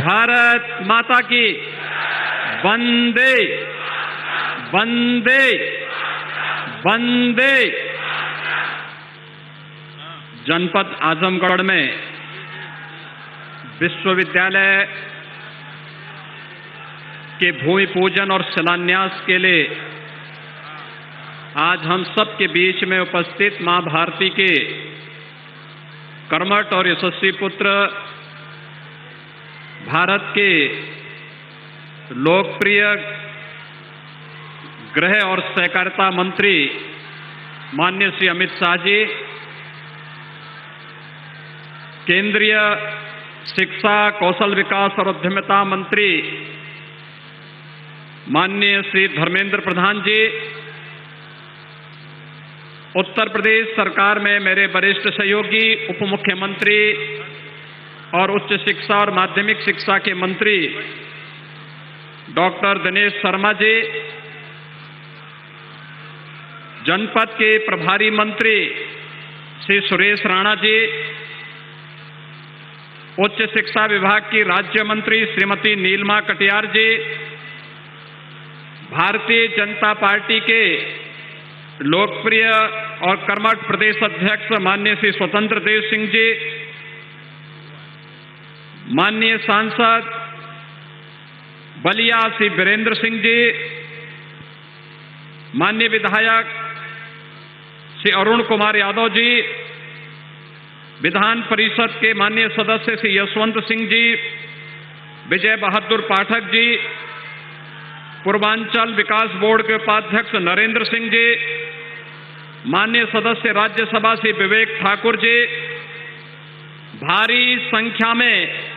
भारत माता की वंदे वंदे वंदे। जनपद आजमगढ़ में विश्वविद्यालय के भूमि पूजन और शिलान्यास के लिए आज हम सब के बीच में उपस्थित मां भारती के कर्मठ और यशस्वी पुत्र, भारत के लोकप्रिय गृह और सहकारिता मंत्री माननीय श्री अमित शाह जी, केंद्रीय शिक्षा, कौशल विकास और उद्यमिता मंत्री माननीय श्री धर्मेंद्र प्रधान जी, उत्तर प्रदेश सरकार में मेरे वरिष्ठ सहयोगी उप मुख्यमंत्री और उच्च शिक्षा और माध्यमिक शिक्षा के मंत्री डॉक्टर दिनेश शर्मा जी, जनपद के प्रभारी मंत्री श्री सुरेश राणा जी, उच्च शिक्षा विभाग की राज्य मंत्री श्रीमती नीलमा कटियार जी, भारतीय जनता पार्टी के लोकप्रिय और कर्मठ प्रदेश अध्यक्ष माननीय श्री स्वतंत्र देव सिंह जी, माननीय सांसद बलिया श्री वीरेंद्र सिंह जी, माननीय विधायक श्री अरुण कुमार यादव जी, विधान परिषद के माननीय सदस्य श्री यशवंत सिंह जी, विजय बहादुर पाठक जी, पूर्वांचल विकास बोर्ड के उपाध्यक्ष नरेंद्र सिंह जी, माननीय सदस्य राज्यसभा श्री विवेक ठाकुर जी, भारी संख्या में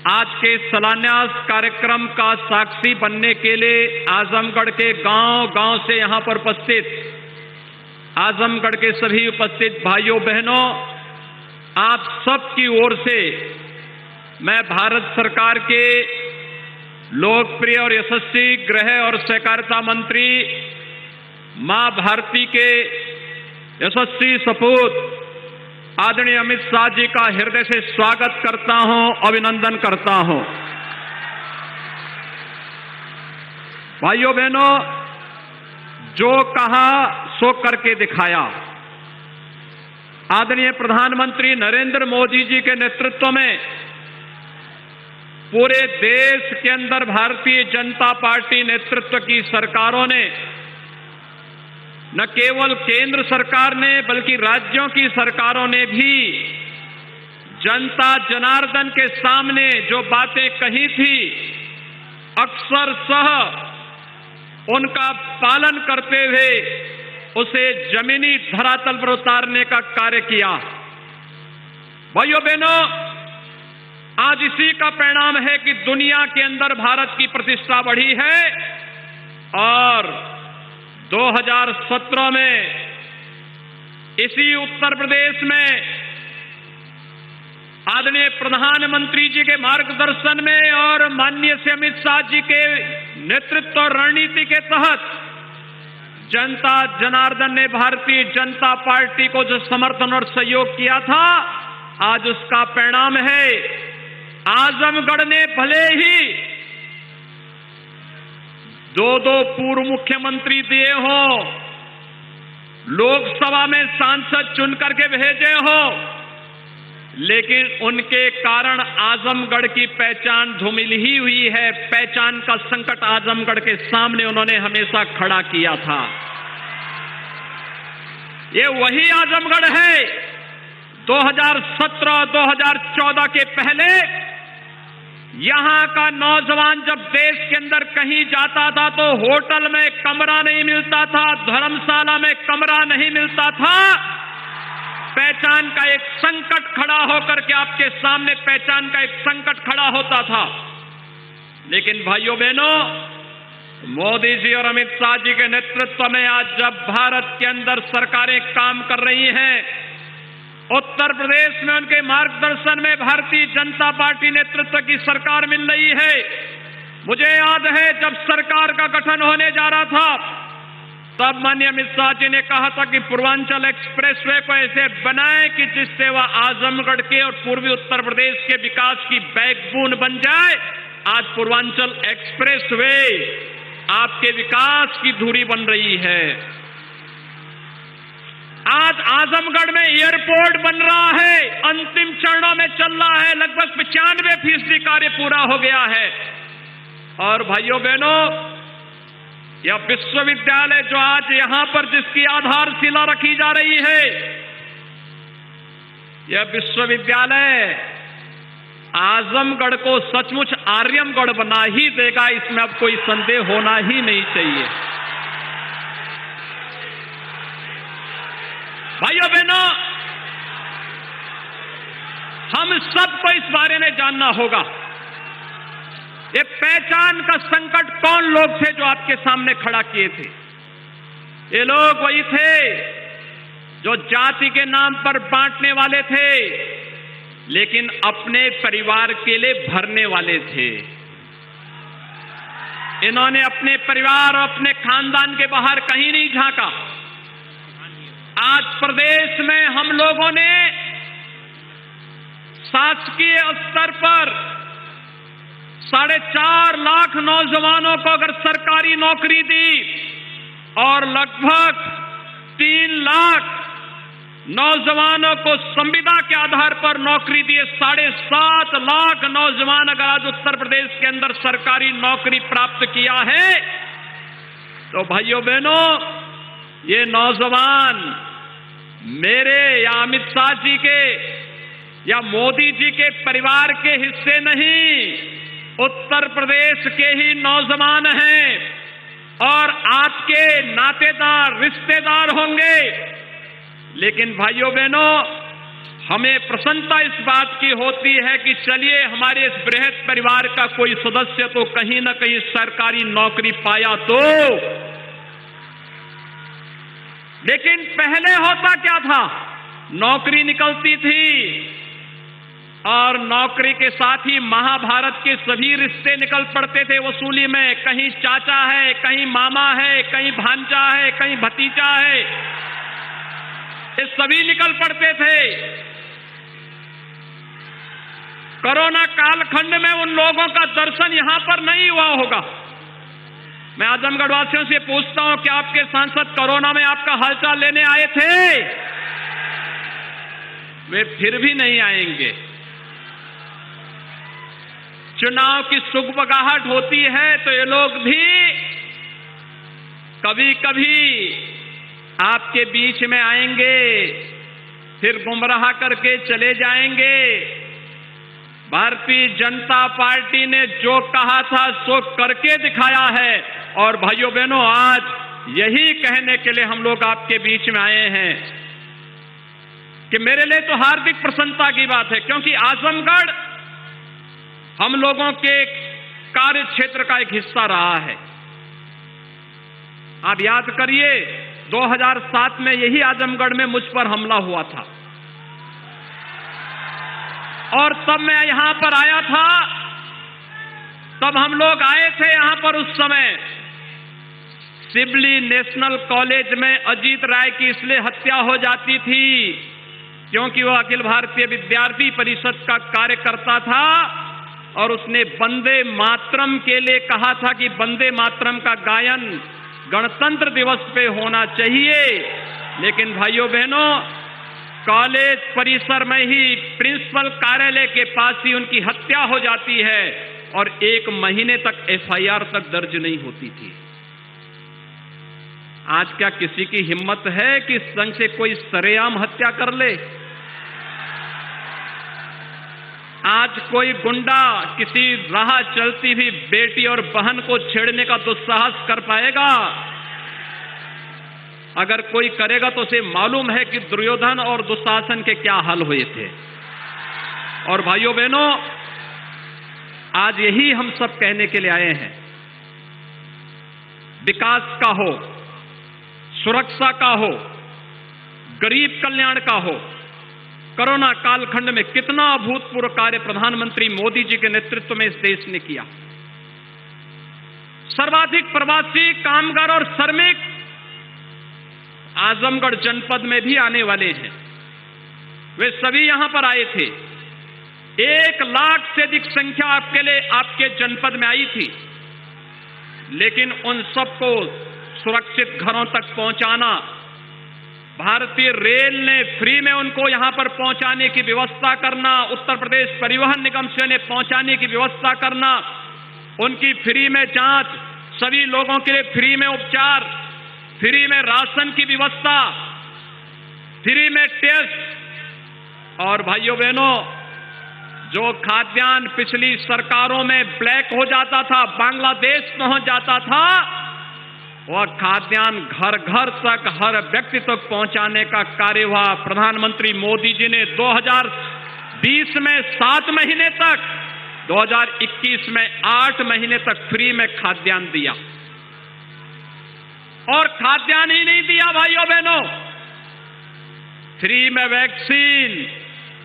आज के शिलान्यास कार्यक्रम का साक्षी बनने के लिए आजमगढ़ के गांव-गांव से यहां पर उपस्थित आजमगढ़ के सभी उपस्थित भाइयों बहनों, आप सबकी ओर से मैं भारत सरकार के लोकप्रिय और यशस्वी गृह और सहकारिता मंत्री मां भारती के यशस्वी सपूत आदरणीय अमित शाह जी का हृदय से स्वागत करता हूं, अभिनंदन करता हूं। भाइयों बहनों, जो कहा सो करके दिखाया। आदरणीय प्रधानमंत्री नरेंद्र मोदी जी के नेतृत्व में पूरे देश के अंदर भारतीय जनता पार्टी नेतृत्व की सरकारों ने, न केवल केंद्र सरकार ने बल्कि राज्यों की सरकारों ने भी जनता जनार्दन के सामने जो बातें कही थी, अक्षरशः उनका पालन करते हुए उसे जमीनी धरातल पर उतारने का कार्य किया। भाइयों बहनों, आज इसी का परिणाम है कि दुनिया के अंदर भारत की प्रतिष्ठा बढ़ी है और 2017 में इसी उत्तर प्रदेश में आदरणीय प्रधानमंत्री जी के मार्गदर्शन में और माननीय श्री अमित शाह जी के नेतृत्व और रणनीति के तहत जनता जनार्दन ने भारतीय जनता पार्टी को जो समर्थन और सहयोग किया था, आज उसका परिणाम है आजमगढ़ ने भले ही दो पूर्व मुख्यमंत्री दिए हो, लोकसभा में सांसद चुन करके भेजे हो, लेकिन उनके कारण आजमगढ़ की पहचान धूमिल हुई है। पहचान का संकट आजमगढ़ के सामने उन्होंने हमेशा खड़ा किया था। ये वही आजमगढ़ है 2017-2014 के पहले यहां का नौजवान जब देश के अंदर कहीं जाता था तो होटल में कमरा नहीं मिलता था, धर्मशाला में कमरा नहीं मिलता था। पहचान का एक संकट खड़ा होकर के आपके सामने पहचान का एक संकट खड़ा होता था। लेकिन भाइयों बहनों, मोदी जी और अमित शाह जी के नेतृत्व में आज जब भारत के अंदर सरकारें काम कर रही हैं, उत्तर प्रदेश में उनके मार्गदर्शन में भारतीय जनता पार्टी नेतृत्व की सरकार मिल रही है। मुझे याद है जब सरकार का गठन होने जा रहा था तब माननीय अमित शाह जी ने कहा था कि पूर्वांचल एक्सप्रेसवे को ऐसे बनाएं कि जिससे वह आजमगढ़ के और पूर्वी उत्तर प्रदेश के विकास की बैकबोन बन जाए। आज पूर्वांचल एक्सप्रेसवे आपके विकास की धुरी बन रही है। आज आजमगढ़ में एयरपोर्ट बन रहा है, अंतिम चरणों में चल रहा है, लगभग 95% कार्य पूरा हो गया है। और भाइयों बहनों, यह विश्वविद्यालय जो आज यहां पर जिसकी आधारशिला रखी जा रही है, यह विश्वविद्यालय आजमगढ़ को सचमुच आर्यमगढ़ बना ही देगा, इसमें अब कोई संदेह होना ही नहीं चाहिए। भाइयों बहनों, हम सबको इस बारे में जानना होगा, ये पहचान का संकट कौन लोग थे जो आपके सामने खड़ा किए थे। ये लोग वही थे जो जाति के नाम पर बांटने वाले थे, लेकिन अपने परिवार के लिए भरने वाले थे। इन्होंने अपने परिवार और अपने खानदान के बाहर कहीं नहीं झांका। आज प्रदेश में हम लोगों ने शासकीय स्तर पर 4.5 लाख नौजवानों को अगर सरकारी नौकरी दी और लगभग 3 लाख नौजवानों को संविदा के आधार पर नौकरी दिए, 7.5 लाख नौजवान अगर आज उत्तर प्रदेश के अंदर सरकारी नौकरी प्राप्त किया है, तो भाइयों बहनों, ये नौजवान मेरे या अमित शाह जी के या मोदी जी के परिवार के हिस्से नहीं, उत्तर प्रदेश के ही नौजवान हैं और आपके नातेदार रिश्तेदार होंगे। लेकिन भाइयों बहनों, हमें प्रसन्नता इस बात की होती है कि चलिए हमारे इस बृहद परिवार का कोई सदस्य तो कहीं ना कहीं सरकारी नौकरी पाया तो। लेकिन पहले होता क्या था, नौकरी निकलती थी और नौकरी के साथ ही महाभारत के सभी रिश्ते निकल पड़ते थे वसूली में। कहीं चाचा है, कहीं मामा है, कहीं भांजा है, कहीं भतीजा है, ये सभी निकल पड़ते थे। कोरोना कालखंड में उन लोगों का दर्शन यहां पर नहीं हुआ होगा। मैं आजमगढ़ वासियों से पूछता हूं कि आपके सांसद कोरोना में आपका हालचाल लेने आए थे? वे फिर भी नहीं आएंगे। चुनाव की सुगबगाहट होती है तो ये लोग भी कभी कभी आपके बीच में आएंगे, फिर गुमराह करके चले जाएंगे। भारतीय जनता पार्टी ने जो कहा था सो करके दिखाया है। और भाइयों बहनों, आज यही कहने के लिए हम लोग आपके बीच में आए हैं कि मेरे लिए तो हार्दिक प्रसन्नता की बात है, क्योंकि आजमगढ़ हम लोगों के कार्य क्षेत्र का एक हिस्सा रहा है। आप याद करिए, 2007 में यही आजमगढ़ में मुझ पर हमला हुआ था और तब मैं यहां पर आया था। तब हम लोग आए थे यहां पर, उस समय सिबली नेशनल कॉलेज में अजीत राय की इसलिए हत्या हो जाती थी क्योंकि वह अखिल भारतीय विद्यार्थी परिषद का कार्यकर्ता था और उसने वंदे मातरम के लिए कहा था कि वंदे मातरम का गायन गणतंत्र दिवस पे होना चाहिए। लेकिन भाइयों बहनों, कॉलेज परिसर में ही प्रिंसिपल कार्यालय के पास ही उनकी हत्या हो जाती है और 1 महीने तक एफआईआर तक दर्ज नहीं होती थी। आज क्या किसी की हिम्मत है कि इस ढंग से कोई सरेआम हत्या कर ले? आज कोई गुंडा किसी राह चलती हुई बेटी और बहन को छेड़ने का दुस्साहस कर पाएगा? अगर कोई करेगा तो उसे मालूम है कि दुर्योधन और दुशासन के क्या हाल हुए थे। और भाइयों बहनों, आज यही हम सब कहने के लिए आए हैं। विकास का हो, सुरक्षा का हो, गरीब कल्याण का हो, कोरोना कालखंड में कितना अभूतपूर्व कार्य प्रधानमंत्री मोदी जी के नेतृत्व में इस देश ने किया। सर्वाधिक प्रवासी कामगार और श्रमिक आजमगढ़ जनपद में भी आने वाले हैं। वे सभी यहां पर आए थे। 1 लाख से अधिक संख्या आपके जनपद में आई थी, लेकिन उन सबको सुरक्षित घरों तक पहुंचाना, भारतीय रेल ने फ्री में उनको यहां पर पहुंचाने की व्यवस्था करना, उत्तर प्रदेश परिवहन निगम से उन्हें पहुंचाने की व्यवस्था करना, उनकी फ्री में जांच, सभी लोगों के लिए फ्री में उपचार, फ्री में राशन की व्यवस्था, फ्री में टेस्ट। और भाइयों बहनों, जो खाद्यान्न पिछली सरकारों में ब्लैक हो जाता था, बांग्लादेश पहुंच जाता था, वह खाद्यान्न घर घर तक, हर व्यक्ति तक पहुंचाने का कार्य हुआ। प्रधानमंत्री मोदी जी ने 2020 में 7 महीने तक, 2021 में 8 महीने तक फ्री में खाद्यान्न दिया। और खाद्यान्न ही नहीं दिया भाइयों बहनों, फ्री में वैक्सीन,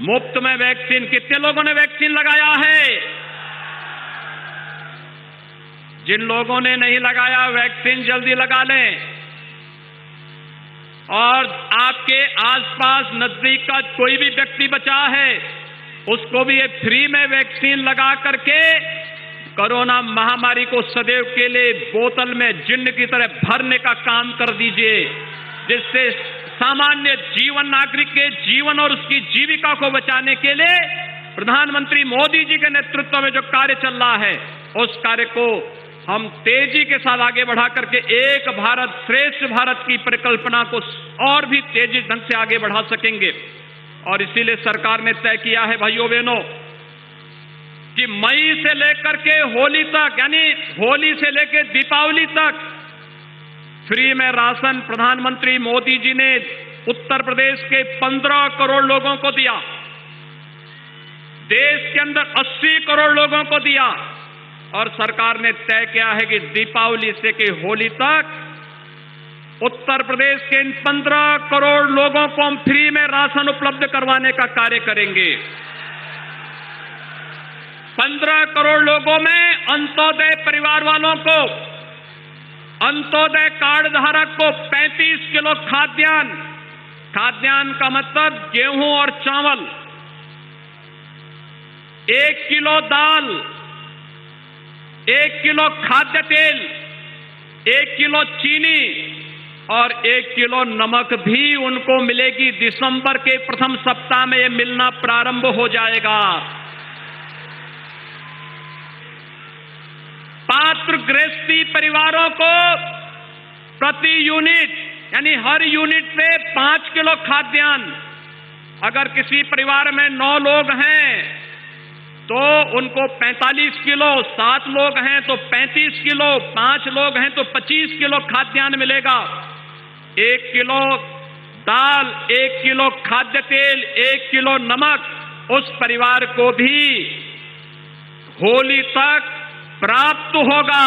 मुफ्त में वैक्सीन। कितने लोगों ने वैक्सीन लगाया है? जिन लोगों ने नहीं लगाया, वैक्सीन जल्दी लगा लें। और आपके आसपास नजदीक का कोई भी व्यक्ति बचा है, उसको भी ये फ्री में वैक्सीन लगा करके कोरोना महामारी को सदैव के लिए बोतल में जिन्न की तरह भरने का काम कर दीजिए, जिससे सामान्य जीवन, नागरिक के जीवन और उसकी जीविका को बचाने के लिए प्रधानमंत्री मोदी जी के नेतृत्व में जो कार्य चल रहा है, उस कार्य को हम तेजी के साथ आगे बढ़ा करके एक भारत श्रेष्ठ भारत की परिकल्पना को और भी तेजी ढंग से आगे बढ़ा सकेंगे। और इसीलिए सरकार ने तय किया है भाइयों बहनों कि मई से लेकर के होली तक, यानी होली से लेकर दीपावली तक फ्री में राशन प्रधानमंत्री मोदी जी ने उत्तर प्रदेश के 15 करोड़ लोगों को दिया, देश के अंदर 80 करोड़ लोगों को दिया। और सरकार ने तय किया है कि दीपावली से के होली तक उत्तर प्रदेश के इन 15 करोड़ लोगों को हम फ्री में राशन उपलब्ध करवाने का कार्य करेंगे। 15 करोड़ लोगों में अंत्योदय परिवार वालों को, अंत्योदय कार्ड धारक को 35 किलो खाद्यान्न, खाद्यान्न का मतलब गेहूं और चावल, 1 किलो दाल, 1 किलो खाद्य तेल, 1 किलो चीनी और 1 किलो नमक भी उनको मिलेगी। दिसंबर के प्रथम सप्ताह में यह मिलना प्रारंभ हो जाएगा। पात्र गृहस्थी परिवारों को प्रति यूनिट, यानी हर यूनिट पे 5 किलो खाद्यान्न। अगर किसी परिवार में 9 लोग हैं तो उनको 45 किलो, 7 लोग हैं तो 35 किलो, 5 लोग हैं तो 25 किलो खाद्यान्न मिलेगा। 1 किलो दाल, 1 किलो खाद्य तेल, 1 किलो नमक उस परिवार को भी होली तक प्राप्त होगा।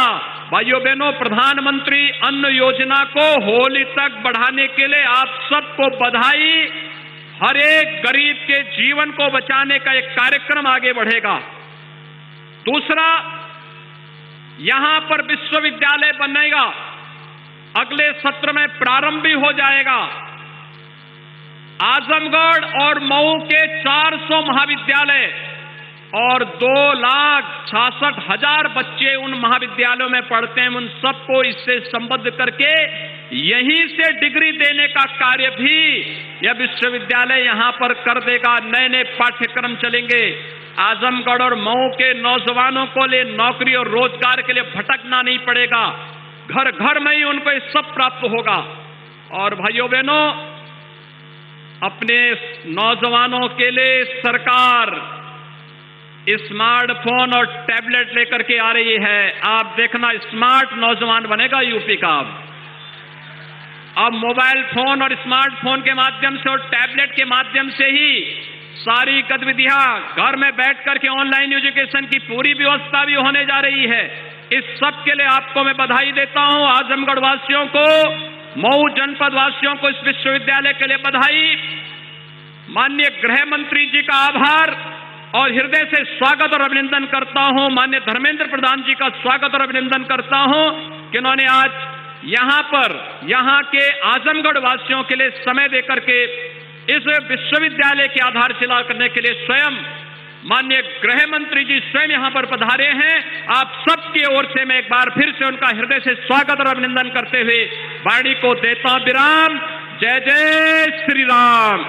भाइयों बहनों, प्रधानमंत्री अन्न योजना को होली तक बढ़ाने के लिए आप सबको बधाई। हर एक गरीब के जीवन को बचाने का एक कार्यक्रम आगे बढ़ेगा। दूसरा, यहां पर विश्वविद्यालय बनेगा, अगले सत्र में प्रारंभ भी हो जाएगा। आजमगढ़ और मऊ के 400 महाविद्यालय और 2,66,000 बच्चे उन महाविद्यालयों में पढ़ते हैं। उन सबको इससे संबद्ध करके यहीं से डिग्री देने का कार्य भी यह विश्वविद्यालय यहां पर कर देगा। नए नए पाठ्यक्रम चलेंगे। आजमगढ़ और मऊ के नौजवानों को लिए नौकरी और रोजगार के लिए भटकना नहीं पड़ेगा, घर घर में ही उनको ये सब प्राप्त होगा। और भाइयों बहनों, अपने नौजवानों के लिए सरकार स्मार्टफोन और टैबलेट लेकर के आ रही है। आप देखना, स्मार्ट नौजवान बनेगा यूपी का। अब मोबाइल फोन और स्मार्टफोन के माध्यम से और टैबलेट के माध्यम से ही सारी गतिविधियां घर में बैठ करके ऑनलाइन एजुकेशन की पूरी व्यवस्था भी होने जा रही है। इस सब के लिए आपको मैं बधाई देता हूं। आजमगढ़ वासियों को, मऊ जनपद वासियों को इस विश्वविद्यालय के लिए बधाई। माननीय गृह मंत्री जी का आभार और हृदय से स्वागत और अभिनंदन करता हूं। माननीय धर्मेंद्र प्रधान जी का स्वागत और अभिनंदन करता हूं कि उन्होंने आज यहां पर यहां के आजमगढ़ वासियों के लिए समय देकर के इस विश्वविद्यालय की आधारशिला करने के लिए स्वयं माननीय गृह मंत्री जी स्वयं यहां पर पधारे हैं। आप सबकी ओर से मैं एक बार फिर से उनका हृदय से स्वागत और अभिनंदन करते हुए वाणी को देता हूं विराम। जय जय श्री राम।